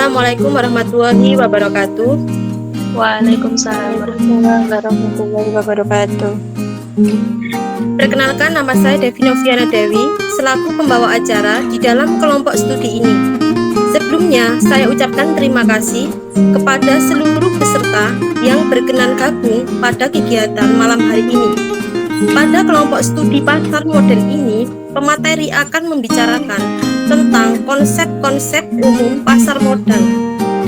Assalamualaikum warahmatullahi wabarakatuh. Waalaikumsalam warahmatullahi wabarakatuh. Perkenalkan, nama saya Devi Noviana Dewi selaku pembawa acara di dalam kelompok studi ini. Sebelumnya, saya ucapkan terima kasih kepada seluruh peserta yang berkenan gabung pada kegiatan malam hari ini. Pada kelompok studi pasar modal ini, pemateri akan membicarakan tentang konsep-konsep umum pasar modal.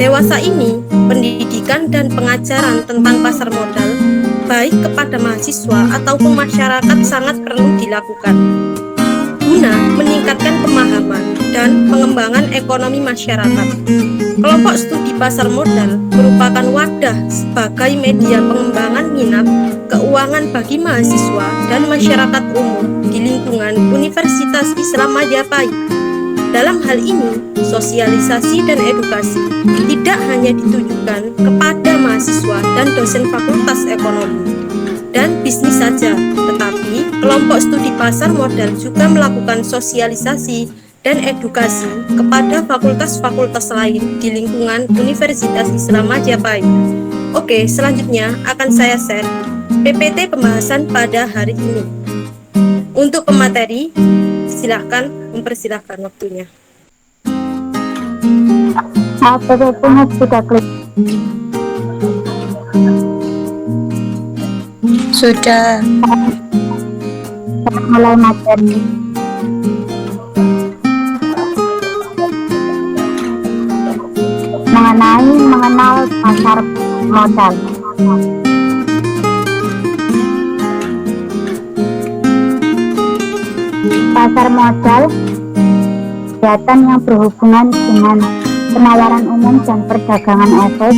Dewasa ini, pendidikan dan pengajaran tentang pasar modal, baik kepada mahasiswa ataupun masyarakat sangat perlu dilakukan, guna meningkatkan pemahaman dan pengembangan ekonomi masyarakat. Kelompok studi pasar modal merupakan wadah sebagai media pengembangan minat keuangan bagi mahasiswa dan masyarakat umum di lingkungan Universitas Islam Majapahit. Dalam hal ini, sosialisasi dan edukasi tidak hanya ditujukan kepada mahasiswa dan dosen Fakultas Ekonomi dan Bisnis saja, tetapi kelompok studi pasar modal juga melakukan sosialisasi dan edukasi kepada fakultas-fakultas lain di lingkungan Universitas Islam Majapahit. Oke, selanjutnya akan saya share PPT pembahasan pada hari ini. Untuk pemateri, silakan mempersilahkan waktunya. PPT-nya sudah klik. Sudah. Mulai materi. Mengenal pasar modal. Pasar modal kegiatan yang berhubungan dengan penawaran umum dan perdagangan efek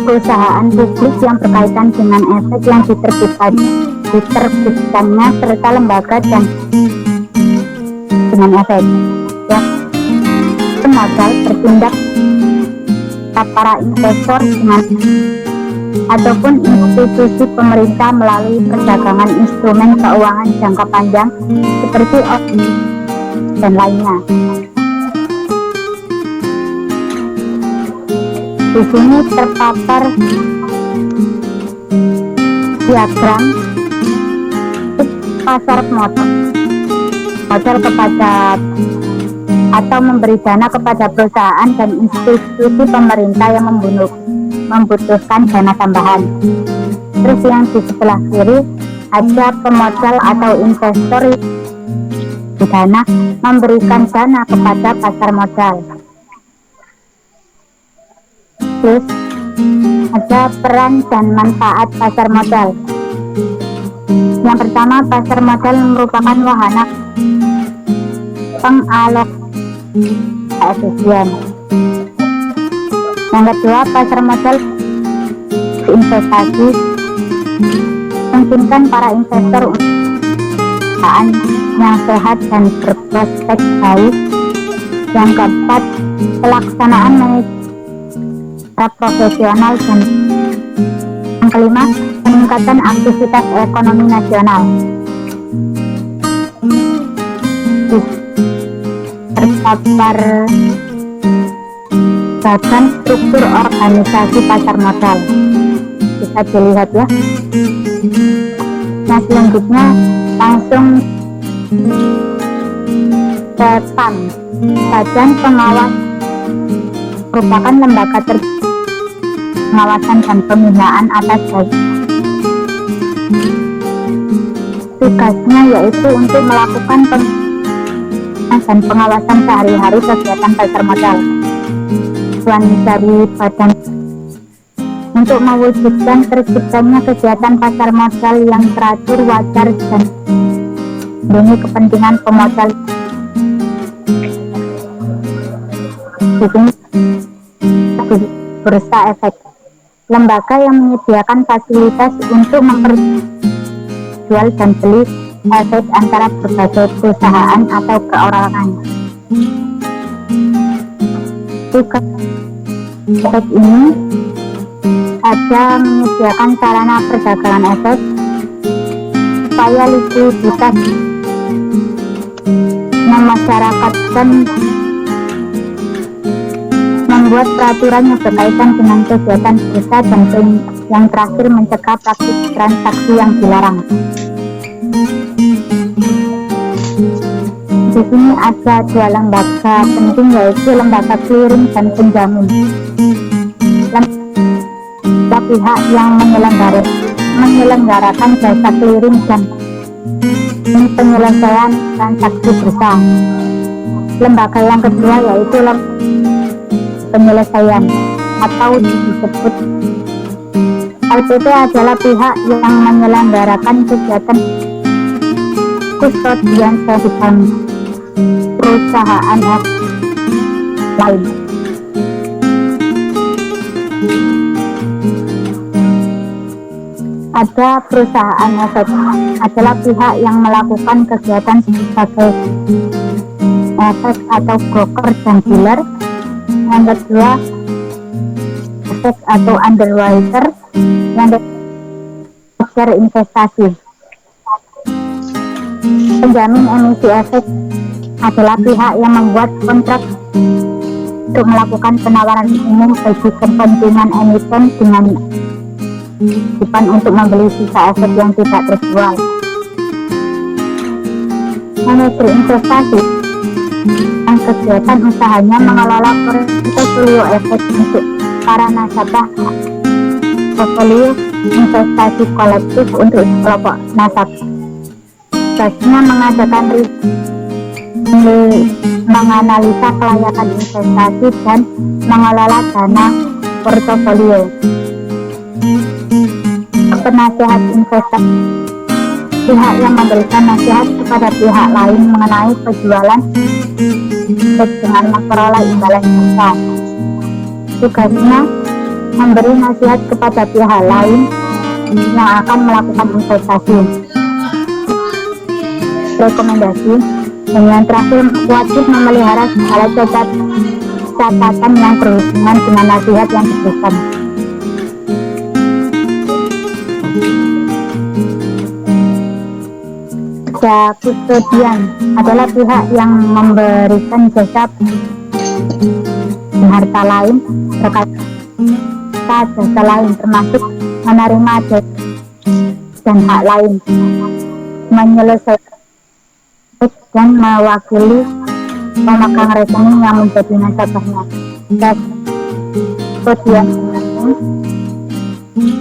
perusahaan publik yang berkaitan dengan efek yang diterbitkannya serta lembaga dan dengan efek yang modal bertindak para investor dengan ataupun institusi pemerintah melalui perdagangan instrumen keuangan jangka panjang seperti dan lainnya. Di sini terpapar diagram pasar modal kepada atau memberi dana kepada perusahaan dan institusi pemerintah yang membutuhkan dana tambahan. Terus yang di sebelah kiri ada pemodal atau investor dana memberikan dana kepada pasar modal. Terus ada peran dan manfaat pasar modal. Yang pertama, pasar modal merupakan wahana pengalokasi efisien. Yang kedua, pasar modal investasi memungkinkan para investor untuk perusahaan yang sehat dan berprospek baik. Yang keempat, pelaksanaan manajemen profesional dan yang kelima, peningkatan aktivitas ekonomi nasional. Terpapar bagian struktur organisasi pasar modal, bisa dilihat ya. Nah, selanjutnya langsung ke PAM, Badan Pengawas, merupakan lembaga pengawasan dan pembinaan atas tugasnya yaitu untuk melakukan dan pengawasan sehari-hari kegiatan pasar modal. Tujuan dari badan untuk mewujudkan terciptanya kegiatan pasar modal yang teratur, wajar, dan demi kepentingan pemodal. Bursa efek, lembaga yang menyediakan fasilitas untuk memperjual dan beli efek antara berbagai perusahaan atau perorangan. Tugas efek ini ada menyediakan sarana perdagangan efek supaya likuiditas memasyarakatkan membuat peraturan yang berkaitan dengan kegiatan bursa dan yang terakhir mencegah praktik transaksi yang dilarang. Di sini ada dua lembaga penting, yaitu lembaga clearing dan penjamin. Lembaga pihak yang menyelenggarakan jasa clearing dan penyelesaian transaksi bursa. Lembaga yang kedua yaitu penyelesaian atau disebut LPP adalah pihak yang menyelenggarakan kegiatan kustodian dan perusahaan lain. Ada perusahaan efek adalah pihak yang melakukan kegiatan sebagai efek atau broker dan dealer. Yang kedua, efek atau underwriter. Yang ketiga, investasi. Penjamin emisi efek adalah pihak yang membuat kontrak untuk melakukan penawaran umum bagi kepentingan emiten dengan tujuan untuk membeli sisa efek yang tidak terjual. Manajer investasi yang kegiatan usahanya mengelola portofolio efek untuk para nasabah, portofolio investasi kolektif untuk kelompok nasabah. Tugasnya mengadakan menganalisa kelayakan investasi dan mengelola dana portofolio. Penasihat investasi, pihak yang memberikan nasihat kepada pihak lain mengenai penjualan dengan memperoleh imbalan besar. Tugasnya memberi nasihat kepada pihak lain yang akan melakukan investasi. Rekomendasi, dan yang terakhir, wajib memelihara segala catatan yang berhubungan dengan nasihat yang diberikan. Kustodian adalah pihak yang memberikan jasa harta lain terkait jasa lain, termasuk menerima jasa dan hak lain, menyelesaikan dan mewakili pemegang rekening yang menjadi nasabahnya. Kustodian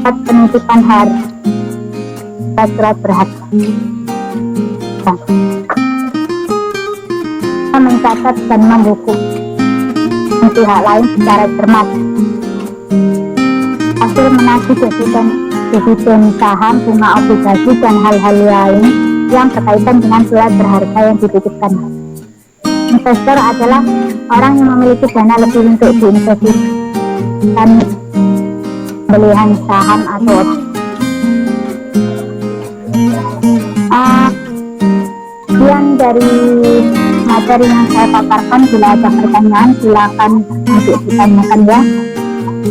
penitipan harta surat berharga, mencatat dan membuku pihak lain secara cermat, hasil menagih dividen saham, bunga obligasi, dan hal-hal lain yang berkaitan dengan surat berharga yang dititipkan. Investor adalah orang yang memiliki dana lebih untuk diinvestasikan pembelian saham atau sekian dari materi yang saya paparkan. Bila ada pertanyaan, silakan untuk ditanyakan ya.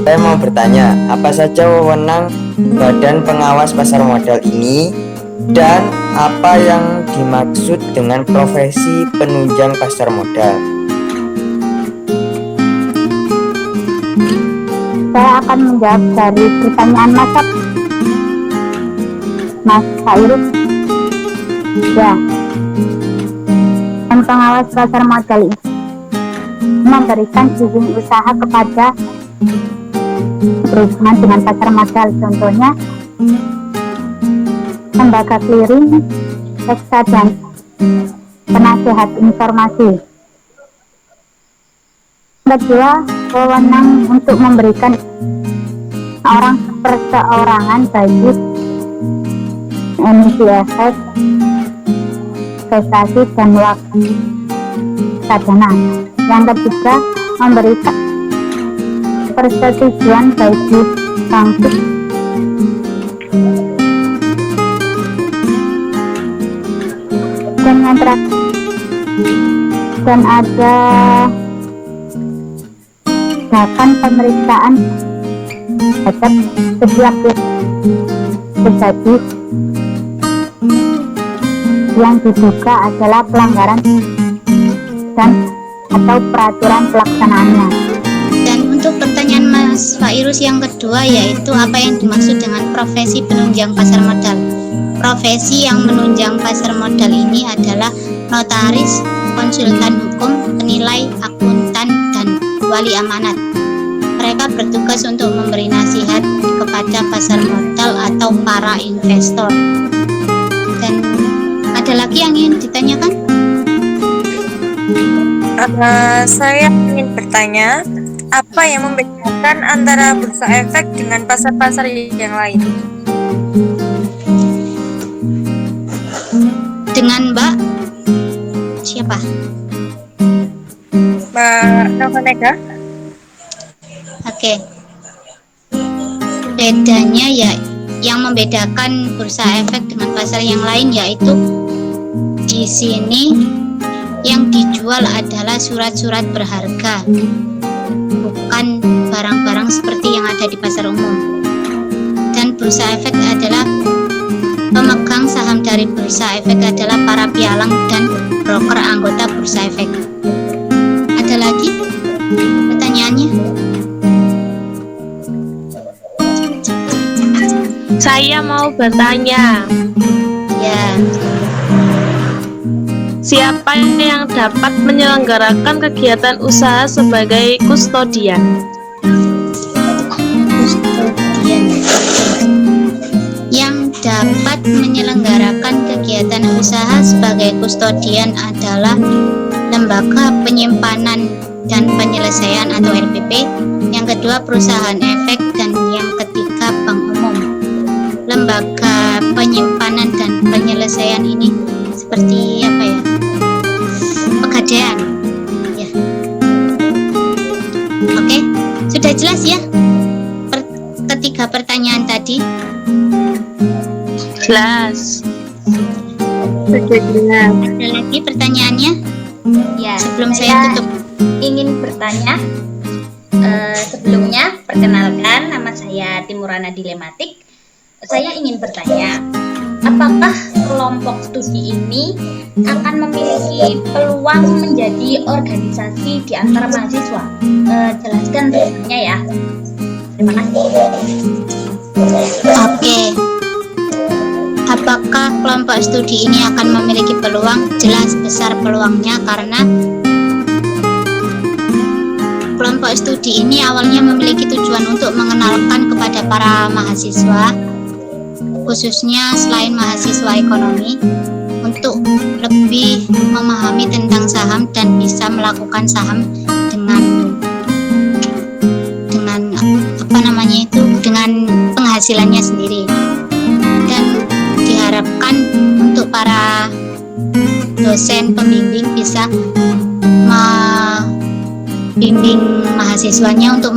Saya mau bertanya, apa saja wewenang Badan Pengawas Pasar Modal ini dan apa yang dimaksud dengan profesi penunjang pasar modal? Saya akan menjawab dari pertanyaan Mas Khairul. Ya, dan pengawas pasar modal ini memberikan izin usaha kepada berhubungan dengan pasar modal. Contohnya lembaga clearing, reksa, dan penasihat informasi. Kedua, wewenang untuk memberikan orang perseorangan bagi emisi efek, investasi, dan waktu reksadana. Yang ketiga, memberikan persetujuan bagi bangkit dan yang terakhir, dan ada bahkan pemeriksaan terhadap setiap terjadi yang diduga adalah pelanggaran dan atau peraturan pelaksanaannya. Dan Mas Fairuz yang kedua, yaitu apa yang dimaksud dengan profesi penunjang pasar modal. Profesi yang menunjang pasar modal ini adalah notaris, konsultan hukum, penilai, akuntan, dan wali amanat. Mereka bertugas untuk memberi nasihat kepada pasar modal atau para investor. Dan ada lagi yang ingin ditanyakan? Saya ingin bertanya, apa yang membedakan antara bursa efek dengan pasar-pasar yang lain? Dengan Mbak siapa? Mbak Novanega? Oke. Bedanya ya, yang membedakan bursa efek dengan pasar yang lain yaitu di sini yang dijual adalah surat-surat berharga, bukan barang-barang seperti yang ada di pasar umum. Dan bursa efek adalah pemegang saham dari bursa efek adalah para pialang dan broker anggota bursa efek. Ada lagi pertanyaannya? Saya mau bertanya, Ya, siapa yang dapat menyelenggarakan kegiatan usaha sebagai kustodian? kustodian. Yang dapat menyelenggarakan kegiatan usaha sebagai kustodian adalah lembaga penyimpanan dan penyelesaian atau LPP, yang kedua perusahaan efek, dan yang ketiga bank umum. Lembaga penyimpanan dan penyelesaian ini seperti apa ya? Pegadaian. Ya. Oke, sudah jelas ya? Ketiga pertanyaan tadi. Jelas. Ada lagi pertanyaannya? Ya, Sebelum saya tutup. ingin bertanya. Sebelumnya, perkenalkan, nama saya Timurana Dilematik. Saya ingin bertanya, apakah kelompok studi ini akan memiliki peluang menjadi organisasi di antara mahasiswa? Jelaskan tujuannya ya. Terima kasih. Oke. Apakah kelompok studi ini akan memiliki peluang? Jelas besar peluangnya, karena kelompok studi ini awalnya memiliki tujuan untuk mengenalkan kepada para mahasiswa, khususnya selain mahasiswa ekonomi, untuk lebih memahami tentang saham dan bisa melakukan saham dengan apa namanya itu, dengan penghasilannya sendiri. Dan diharapkan untuk para dosen pembimbing bisa membimbing mahasiswanya untuk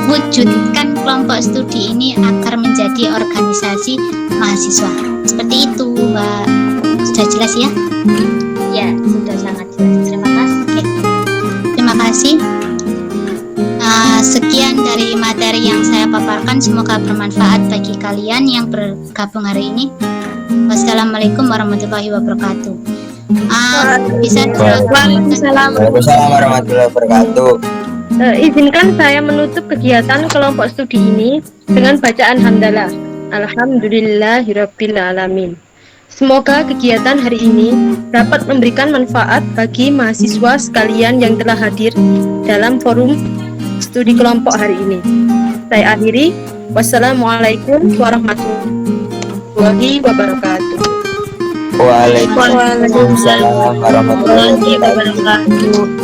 mewujudkan kelompok studi ini agar menjadi organisasi mahasiswa. Seperti itu, Mbak. Sudah jelas ya? Ya, sudah sangat jelas. Terima kasih. Oke. Terima kasih. Sekian dari materi yang saya paparkan, semoga bermanfaat bagi kalian yang bergabung hari ini. Wassalamualaikum warahmatullahi wabarakatuh. Bisa Waalaikumsalam. Waalaikumsalam warahmatullahi wabarakatuh. Izinkan saya menutup kegiatan kelompok studi ini dengan bacaan hamdalah. Alhamdulillahirabbil alamin. Semoga kegiatan hari ini dapat memberikan manfaat bagi mahasiswa sekalian yang telah hadir dalam forum studi kelompok hari ini. Saya akhiri. Wassalamualaikum warahmatullahi wabarakatuh. Waalaikumsalam warahmatullahi wabarakatuh.